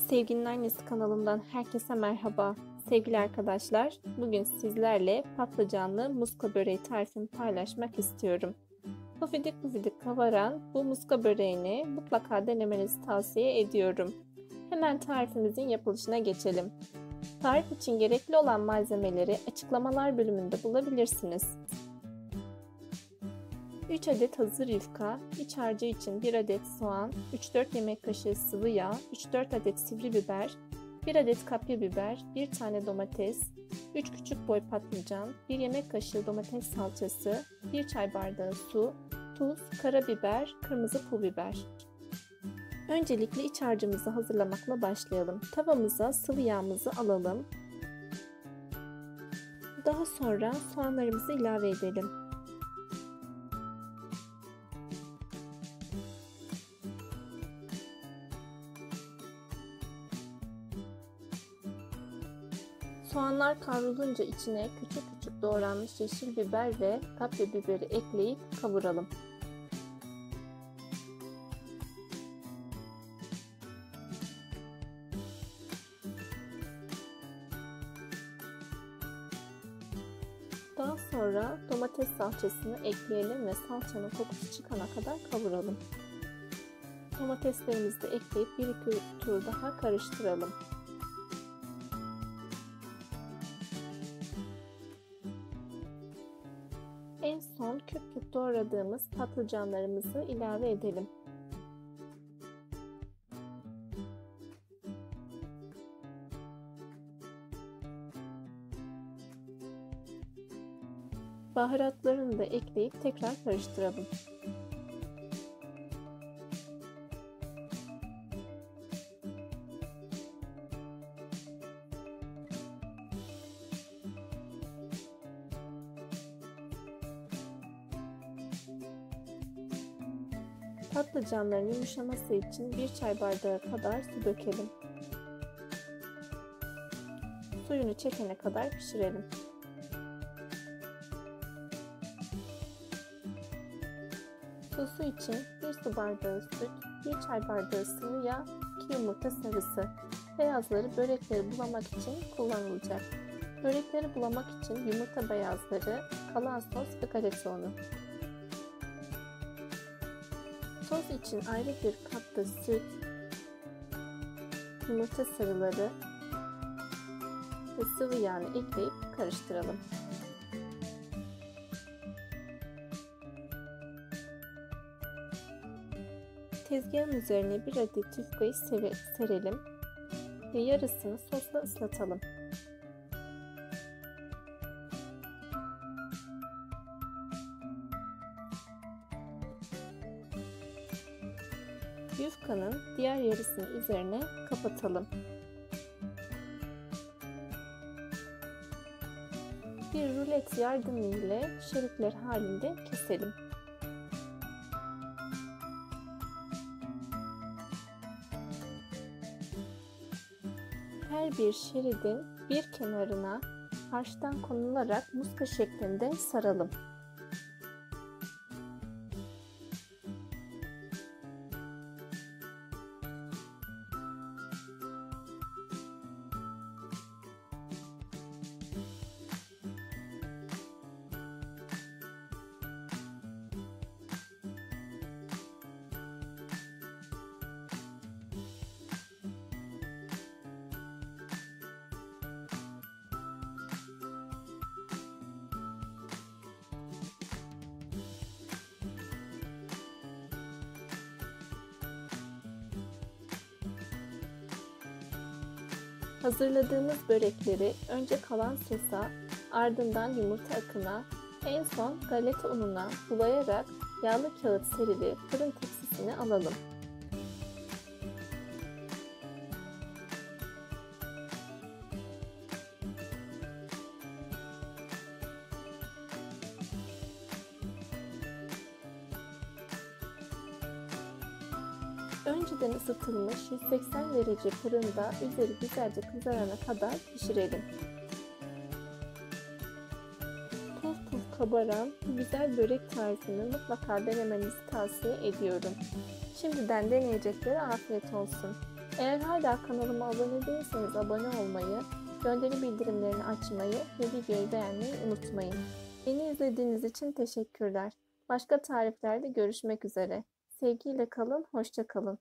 Sevginin Annesi kanalımdan herkese merhaba. Sevgili arkadaşlar, bugün sizlerle patlıcanlı muska böreği tarifini paylaşmak istiyorum. Pufidik pufidik kavaran bu muska böreğini mutlaka denemenizi tavsiye ediyorum. Hemen tarifimizin yapılışına geçelim. Tarif için gerekli olan malzemeleri açıklamalar bölümünde bulabilirsiniz. 3 adet hazır yufka, iç harcı için 1 adet soğan, 3-4 yemek kaşığı sıvı yağ, 3-4 adet sivri biber, 1 adet kapya biber, 1 tane domates, 3 küçük boy patlıcan, 1 yemek kaşığı domates salçası, 1 çay bardağı su, tuz, karabiber, kırmızı pul biber. Öncelikle iç harcımızı hazırlamakla başlayalım. Tavamıza sıvı yağımızı alalım. Daha sonra soğanlarımızı ilave edelim. Soğanlar kavrulunca içine küçük küçük doğranmış yeşil biber ve kapya biberi ekleyip kavuralım. Daha sonra domates salçasını ekleyelim ve salçanın kokusu çıkana kadar kavuralım. Domateslerimizi de ekleyip 1-2 tur daha karıştıralım. En son küp küp doğradığımız patlıcanlarımızı ilave edelim. Baharatlarını da ekleyip tekrar karıştıralım. Patlıcanların yumuşaması için 1 çay bardağı kadar su dökelim. Suyunu çekene kadar pişirelim. Sosu için 1 su bardağı süt, 1 çay bardağı sıvı yağ, 2 yumurta sarısı. Beyazları börekleri bulamak için kullanılacak. Börekleri bulamak için yumurta beyazları, kalan sos ve galeta unu. Sos için ayrı bir kapta süt, yumurta sarıları ve sıvı yağını ekleyip karıştıralım. Tezgahın üzerine 1 adet yufkayı serelim ve yarısını sosla ıslatalım. Yufkanın diğer yarısını üzerine kapatalım. Bir rulet yardımıyla şeritler halinde keselim. Her bir şeridin bir kenarına harçtan konularak muska şeklinde saralım. Hazırladığımız börekleri önce kalan sosa, ardından yumurta akına, en son galeta ununa bulayarak yağlı kağıt serili fırın tepsisine alalım. Önceden ısıtılmış 180 derece fırında üzeri güzelce kızarana kadar pişirelim. Puf puf kabaran bu güzel börek tarifini mutlaka denemenizi tavsiye ediyorum. Şimdiden deneyeceklere afiyet olsun. Eğer hala kanalıma abone değilseniz abone olmayı, gönderi bildirimlerini açmayı ve videoyu beğenmeyi unutmayın. Beni izlediğiniz için teşekkürler. Başka tariflerde görüşmek üzere. Sevgiyle kalın, hoşça kalın.